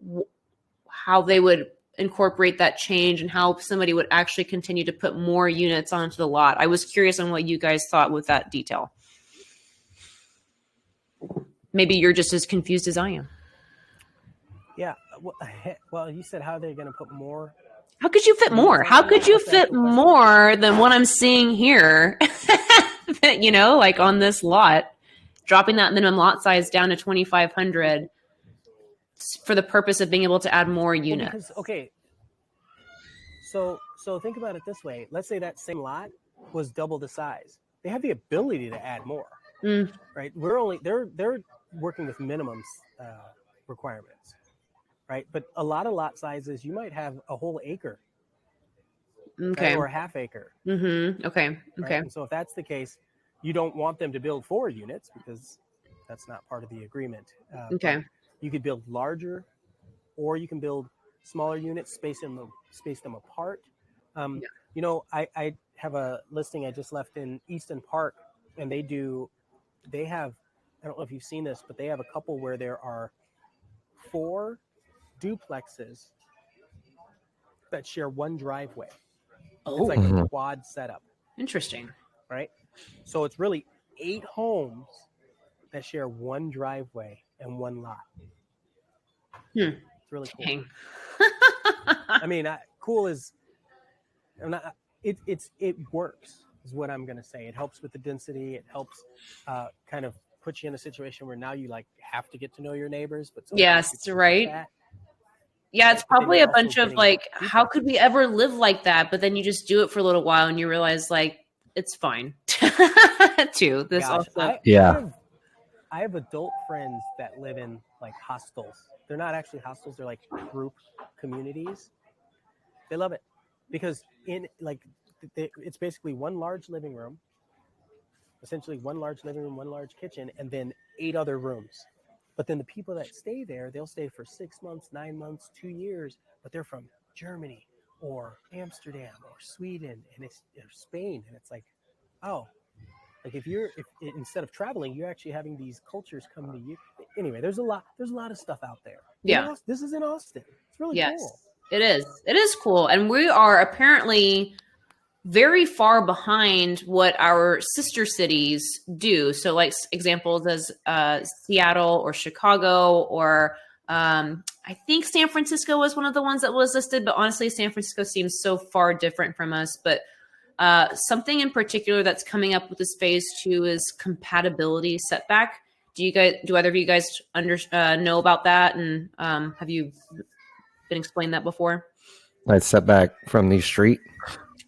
how they would incorporate that change and how somebody would actually continue to put more units onto the lot. I was curious on what you guys thought with that detail. Maybe you're just as confused as I am. Yeah. Well, you said how they're going to put more. How could you fit more? How could you fit more than what I'm seeing here? Like on this lot. Dropping that minimum lot size down to 2,500 for the purpose of being able to add more units. So think about it this way. Let's say that same lot was double the size. They have the ability to add more, right? They're working with minimums requirements, right? But a lot of lot sizes, you might have a whole acre, right? Or a half acre. Mm-hmm. Okay. Right? Okay. And so if that's the case, you don't want them to build 4 units because that's not part of the agreement. Okay. You could build larger, or you can build smaller units, space them apart. I have a listing I just left in Easton Park, and they have, I don't know if you've seen this, but they have a couple where there are 4 duplexes that share one driveway. Oh. It's like a quad setup. Interesting. Right? So it's really 8 homes that share one driveway and one lot. It's really cool. I mean, cool is, it works is what I'm going to say. It helps with the density. It helps kind of put you in a situation where now you have to get to know your neighbors. But yes, right. Yeah, it's probably a bunch of how could we ever live like that? But then you just do it for a little while and you realize it's fine too. I have adult friends that live in hostels. They're not actually hostels. They're group communities. They love it because it's basically one large living room, essentially one large living room, one large kitchen, and then 8 other rooms. But then the people that stay there, they'll stay for 6 months, 9 months, 2 years, but they're from Germany or Amsterdam or Sweden or Spain. And it's if instead of traveling, you're actually having these cultures come to you. Anyway, there's a lot of stuff out there. Yeah. This is in Austin. It's really cool. It is. It is cool. And we are apparently very far behind what our sister cities do. So examples as Seattle or Chicago or I think San Francisco was one of the ones that was listed, but honestly, San Francisco seems so far different from us. But something in particular that's coming up with this phase 2 is compatibility setback. Do either of you guys know about that? And have you been explained that before? Like setback from the street?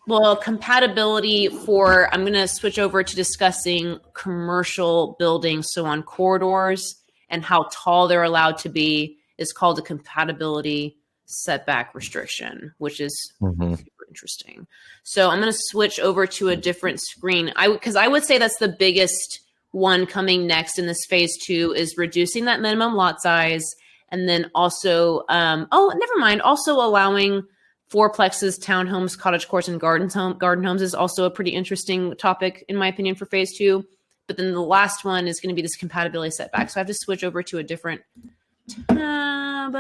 Well, compatibility for, I'm going to switch over to discussing commercial buildings. So on corridors and how tall they're allowed to be is called a compatibility setback restriction, which is super interesting. So I'm going to switch over to a different screen. Because I would say that's the biggest one coming next in this phase 2 is reducing that minimum lot size. And then also, never mind. Also allowing fourplexes, townhomes, cottage courts, and garden homes is also a pretty interesting topic, in my opinion, for phase 2. But then the last one is going to be this compatibility setback. So I have to switch over to a different tab.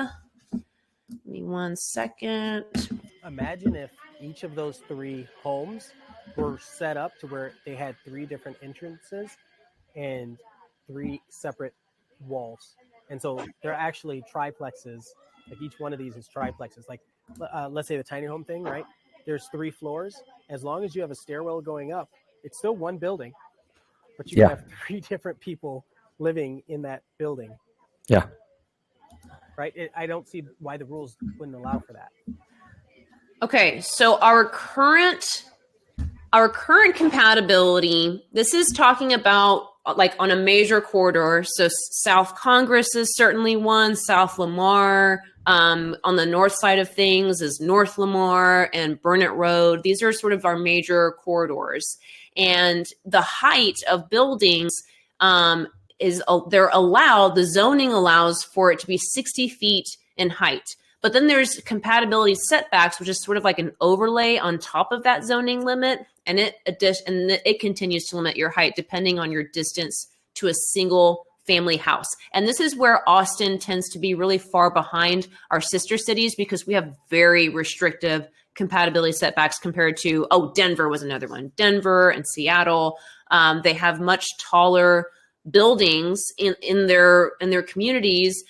Give me 1 second. Imagine if each of those 3 homes were set up to where they had 3 different entrances and 3 separate walls. And so they're actually triplexes. Like each one of these is triplexes. Like let's say the tiny home thing, right? There's 3 floors. As long as you have a stairwell going up, it's still one building, but you have 3 different people living in that building. Yeah. Right? I don't see why the rules wouldn't allow for that. Okay, so our current compatibility, this is talking about like on a major corridor. So South Congress is certainly one, South Lamar, on the north side of things is North Lamar and Burnett Road. These are sort of our major corridors. And the height of buildings they're allowed, the zoning allows for it to be 60 feet in height. But then there's compatibility setbacks, which is sort of like an overlay on top of that zoning limit. And it continues to limit your height depending on your distance to a single family house. And this is where Austin tends to be really far behind our sister cities because we have very restrictive compatibility setbacks compared to, Denver was another one. Denver and Seattle, they have much taller buildings in their communities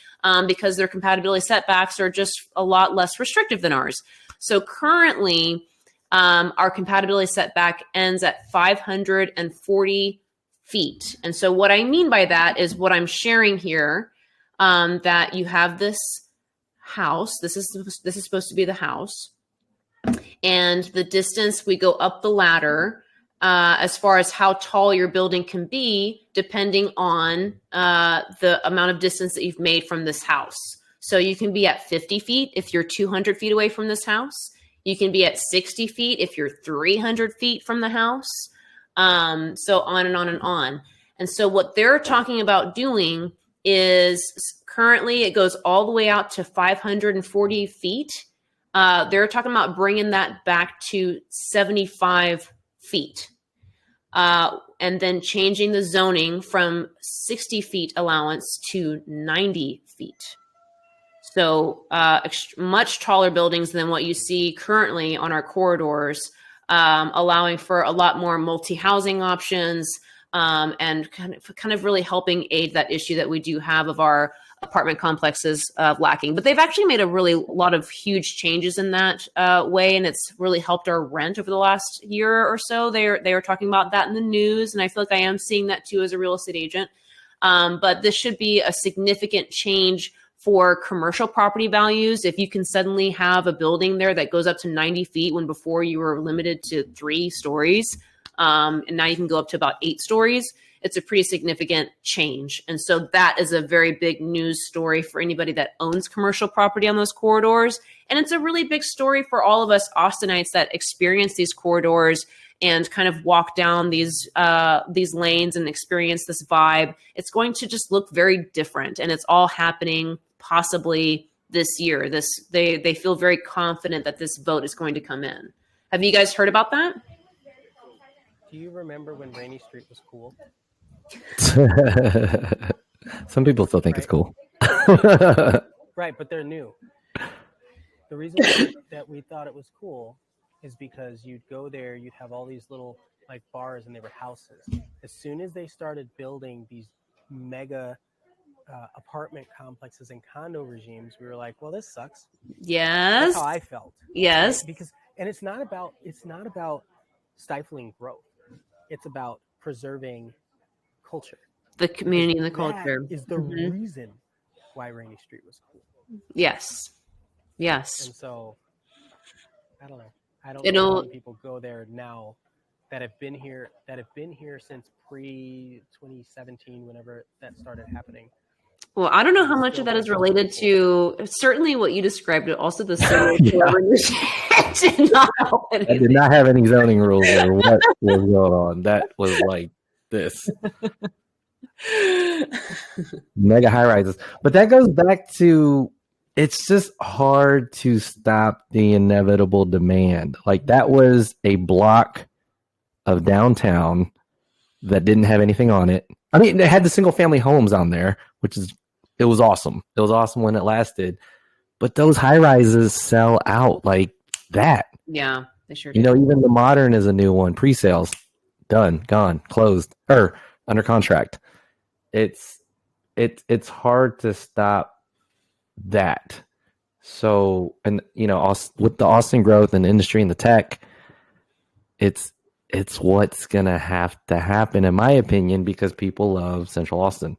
because their compatibility setbacks are just a lot less restrictive than ours. So currently, our compatibility setback ends at 540 feet. And so what I mean by that is what I'm sharing here, that you have this house. This is supposed to be the house. And the distance we go up the ladder as far as how tall your building can be, depending on the amount of distance that you've made from this house. So you can be at 50 feet if you're 200 feet away from this house. You can be at 60 feet if you're 300 feet from the house. So on and on and on. And so what they're talking about doing is currently it goes all the way out to 540 feet. They're talking about bringing that back to 75 feet. And then changing the zoning from 60 feet allowance to 90 feet. So much taller buildings than what you see currently on our corridors, allowing for a lot more multi-housing options, and kind of really helping aid that issue that we do have of our apartment complexes lacking. But they've actually made a lot of huge changes in that way, and it's really helped our rent over the last year or so. They are talking about that in the news, and I feel like I am seeing that too as a real estate agent. But this should be a significant change for commercial property values. If you can suddenly have a building there that goes up to 90 feet when before you were limited to 3 stories, and now you can go up to about 8 stories, it's a pretty significant change. And so that is a very big news story for anybody that owns commercial property on those corridors. And it's a really big story for all of us Austinites that experience these corridors and kind of walk down these lanes and experience this vibe. It's going to just look very different, and it's all happening possibly this year. They feel very confident that this vote is going to come in. Have you guys heard about that? Do you remember when Rainy Street was cool? Some people still think it's cool. Right, but they're new. The reason that we thought it was cool is because you'd go there, you'd have all these little like bars, and they were houses. As soon as they started building these mega apartment complexes and condo regimes, we were like, well, this sucks. Yes. That's how I felt. Yes. Right? And it's not about stifling growth. It's about preserving culture. The community and the culture. That is the reason why Rainy Street was cool. Yes. Yes. And so, I don't know. I don't know how many people go there now that have been here since pre-2017, whenever that started happening. Well, I don't know how much of that is related to certainly what you described, but also the civil did not help I anything. did not have any zoning rules or what was going on. That was like this mega high rises. But that goes back to it's just hard to stop the inevitable demand. Like that was a block of downtown that didn't have anything on it. I mean, it had the single family homes on there, it was awesome. It was awesome when it lasted. But those high rises sell out like that. Yeah, they sure do. Even the modern is a new one. Pre-sales, done, gone, closed, or under contract. It's hard to stop that. So, and with the Austin growth and industry and the tech, it's what's gonna have to happen, in my opinion, because people love Central Austin.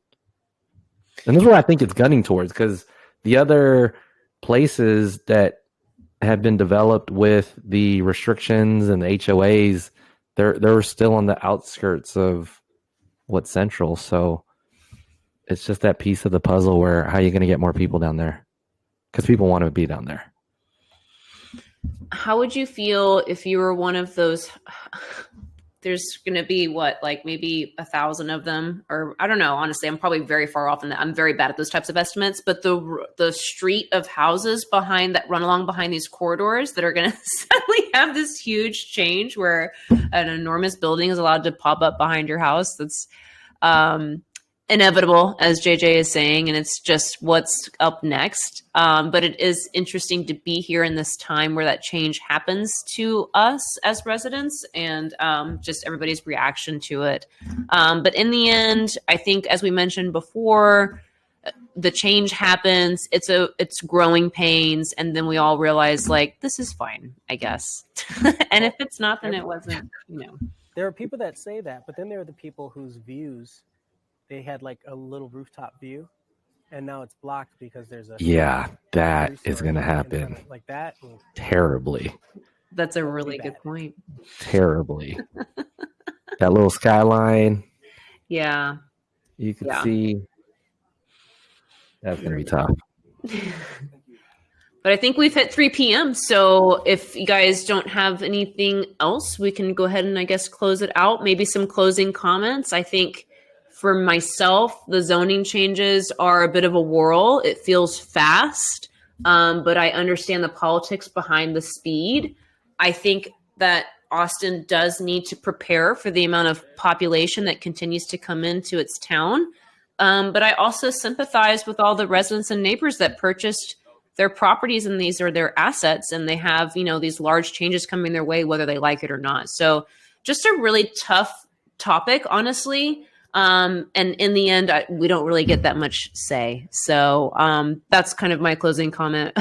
And this is what I think it's gunning towards, because the other places that have been developed with the restrictions and the HOAs, they're still on the outskirts of what's central. So it's just that piece of the puzzle where how are you going to get more people down there? Because people want to be down there. How would you feel if you were one of those? There's going to be maybe 1,000 of them, or I don't know. Honestly, I'm probably very far off in that. I'm very bad at those types of estimates. But the street of houses behind that run along behind these corridors that are going to suddenly have this huge change where an enormous building is allowed to pop up behind your house. That's inevitable, as JJ is saying, and it's just what's up next. But it is interesting to be here in this time where that change happens to us as residents, and just everybody's reaction to it. But in the end, I think, as we mentioned before, the change happens. It's growing pains, and then we all realize, like, this is fine, I guess. And if it's not, then it wasn't. There are people that say that, but then there are the people whose views. They had like a little rooftop view, and now it's blocked because there's that is going to happen like that. Terribly. That's a really good point. Terribly. That little skyline. Yeah. You can see. That's going to be tough. But I think we've hit 3 p.m. So if you guys don't have anything else, we can go ahead and I guess close it out. Maybe some closing comments. I think for myself, the zoning changes are a bit of a whirl. It feels fast, but I understand the politics behind the speed. I think that Austin does need to prepare for the amount of population that continues to come into its town. But I also sympathize with all the residents and neighbors that purchased their properties, and these are their assets, and they have, these large changes coming their way, whether they like it or not. So just a really tough topic, honestly. And in the end, we don't really get that much say. So that's kind of my closing comment.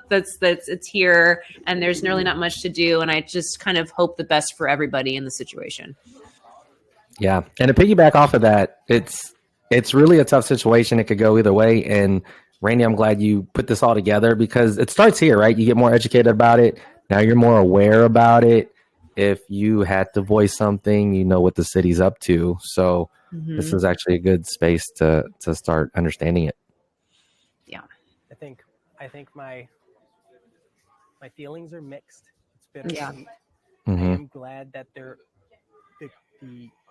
It's here, and there's really not much to do. And I just kind of hope the best for everybody in the situation. Yeah. And to piggyback off of that, it's really a tough situation. It could go either way. And Randy, I'm glad you put this all together because it starts here, right? You get more educated about it. Now you're more aware about it. If you had to voice something, you know what the city's up to. So this is actually a good space to start understanding it. Yeah. I think my feelings are mixed. It's bittersweet. I am glad that the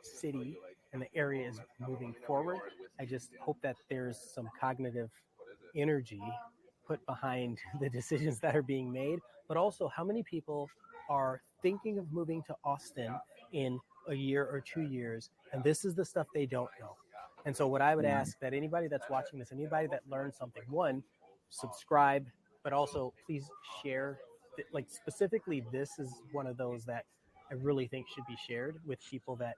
city and the area is moving forward. I just hope that there's some cognitive energy put behind the decisions that are being made, but also how many people are thinking of moving to Austin in a year or 2 years, and this is the stuff they don't know. And so what I would ask that anybody that's watching this, anybody that learned something, one, subscribe, but also please share. Like specifically, this is one of those that I really think should be shared with people that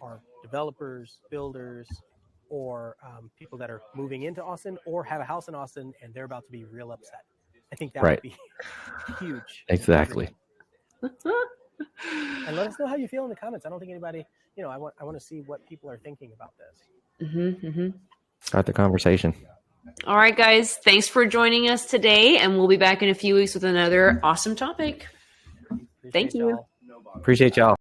are developers, builders, or people that are moving into Austin or have a house in Austin and they're about to be real upset. I think that would be huge. Exactly. And let us know how you feel in the comments. I don't think anybody, I want to see what people are thinking about this. Start the conversation. All right, guys. Thanks for joining us today. And we'll be back in a few weeks with another awesome topic. Thank you. Appreciate y'all.